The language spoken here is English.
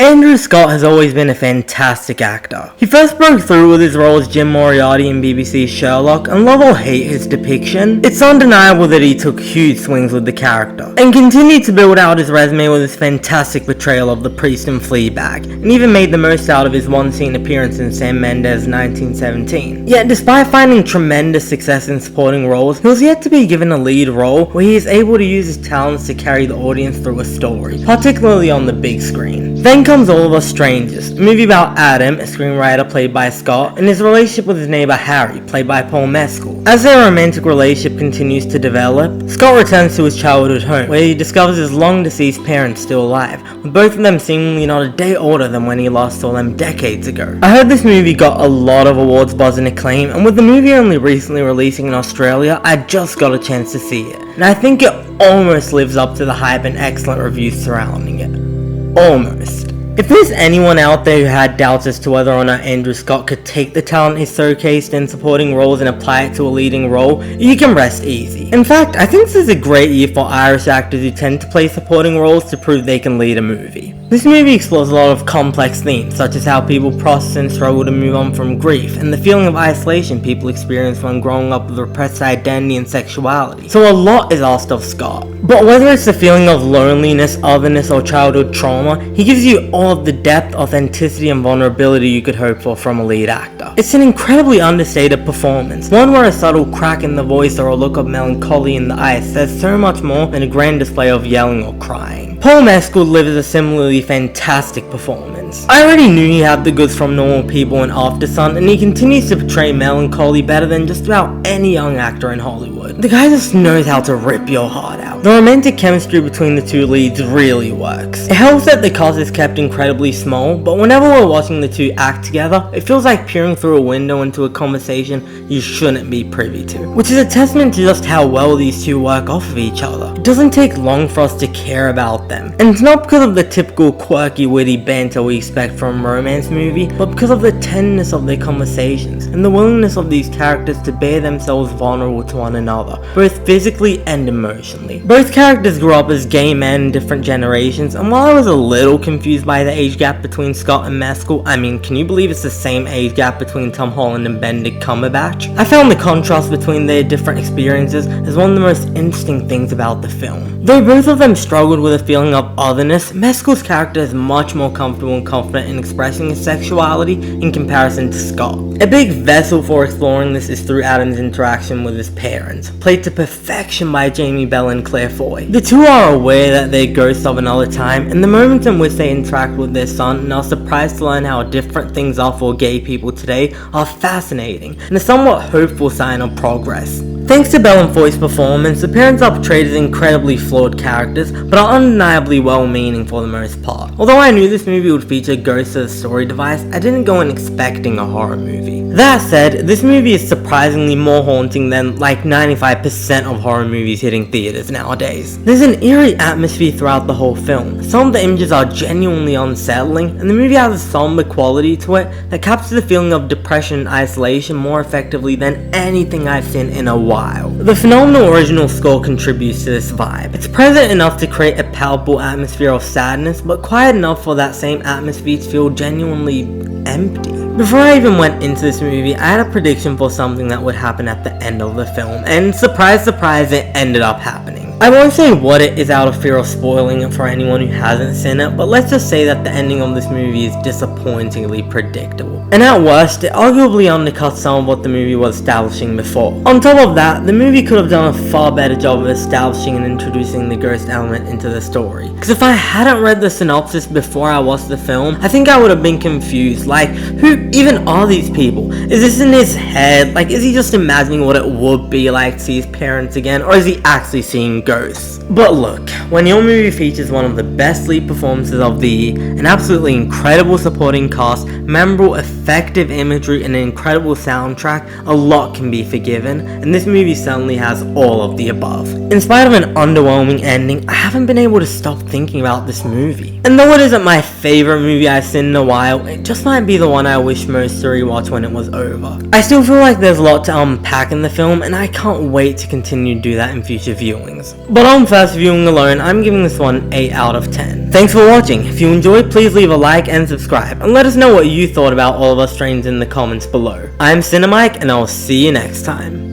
Andrew Scott has always been a fantastic actor. He first broke through with his role as Jim Moriarty in BBC's Sherlock, and love or hate his depiction, it's undeniable that he took huge swings with the character, and continued to build out his resume with his fantastic portrayal of the priest in Fleabag, and even made the most out of his one-scene appearance in Sam Mendes' 1917. Yet despite finding tremendous success in supporting roles, he was yet to be given a lead role where he is able to use his talents to carry the audience through a story, particularly on the big screen. Then comes All of Us Strangers, a movie about Adam, a screenwriter played by Scott, and his relationship with his neighbour Harry, played by Paul Mescal. As their romantic relationship continues to develop, Scott returns to his childhood home, where he discovers his long-deceased parents still alive, with both of them seemingly not a day older than when he last saw them decades ago. I heard this movie got a lot of awards buzz and acclaim, and with the movie only recently releasing in Australia, I just got a chance to see it, and I think it almost lives up to the hype and excellent reviews surrounding it. Almost. If there's anyone out there who had doubts as to whether or not Andrew Scott could take the talent he's showcased in supporting roles and apply it to a leading role, you can rest easy. In fact, I think this is a great year for Irish actors who tend to play supporting roles to prove they can lead a movie. This movie explores a lot of complex themes, such as how people process and struggle to move on from grief, and the feeling of isolation people experience when growing up with repressed identity and sexuality. So a lot is asked of Scott. But whether it's the feeling of loneliness, otherness, or childhood trauma, he gives you all of the depth, authenticity, and vulnerability you could hope for from a lead actor. It's an incredibly understated performance, one where a subtle crack in the voice or a look of melancholy in the eyes says so much more than a grand display of yelling or crying. Paul Mescal delivers a similarly fantastic performance. I already knew he had the goods from Normal People and Aftersun, and he continues to portray melancholy better than just about any young actor in Hollywood. The guy just knows how to rip your heart out. The romantic chemistry between the two leads really works. It helps that the cast is kept incredibly small, but whenever we're watching the two act together, it feels like peering through a window into a conversation you shouldn't be privy to, which is a testament to just how well these two work off of each other. It doesn't take long for us to care about them, and it's not because of the typical quirky, witty banter we expect from a romance movie, but because of the tenderness of their conversations, and the willingness of these characters to bear themselves vulnerable to one another, both physically and emotionally. Both characters grew up as gay men in different generations, and while I was a little confused by the age gap between Scott and Mescal, I mean, can you believe it's the same age gap between Tom Holland and Benedict Cumberbatch? I found the contrast between their different experiences as one of the most interesting things about the film. Though both of them struggled with a feeling of otherness, Mescal's character is much more comfortable and confident in expressing his sexuality in comparison to Scott. A big vessel for exploring this is through Adam's interaction with his parents, played to perfection by Jamie Bell and Claire Foy. The two are aware that they're ghosts of another time, and the moments in which they interact with their son and are surprised to learn how different things are for gay people today are fascinating, and a somewhat hopeful sign of progress. Thanks to Bell and Foy's performance, the parents are portrayed as incredibly flawed characters, but are undeniably well-meaning for the most part. Although I knew this movie would feature ghosts as a story device, I didn't go in expecting a horror movie. That said, this movie is surprisingly more haunting than like 95% of horror movies hitting theaters nowadays. There's an eerie atmosphere throughout the whole film. Some of the images are genuinely unsettling, and the movie has a somber quality to it that captures the feeling of depression and isolation more effectively than anything I've seen in a while. The phenomenal original score contributes to this vibe. It's present enough to create a palpable atmosphere of sadness, but quiet enough for that same atmosphere to feel genuinely empty. Before I even went into this movie, I had a prediction for something that would happen at the end of the film, and surprise surprise, it ended up happening. I won't say what it is out of fear of spoiling it for anyone who hasn't seen it, but let's just say that the ending of this movie is disappointingly predictable. And at worst, it arguably undercuts some of what the movie was establishing before. On top of that, the movie could have done a far better job of establishing and introducing the ghost element into the story. Because if I hadn't read the synopsis before I watched the film, I think I would have been confused. Like, who even are these people? Is this in his head? Like, is he just imagining what it would be like to see his parents again? Or is he actually seeing ghosts? But look, when your movie features one of the best lead performances of the year, an absolutely incredible supporting cast, memorable, effective imagery, and an incredible soundtrack, a lot can be forgiven, and this movie certainly has all of the above. In spite of an underwhelming ending, I haven't been able to stop thinking about this movie. And though it isn't my favorite movie I've seen in a while, it just might be the one I wish most to rewatch when it was over. I still feel like there's a lot to unpack in the film, and I can't wait to continue to do that in future viewings. But on first viewing alone, I'm giving this one 8 out of 10. Thanks for watching. If you enjoyed, please leave a like and subscribe, and let us know what you thought about all of us trains in the comments below. I'm Cinemike, and I'll see you next time.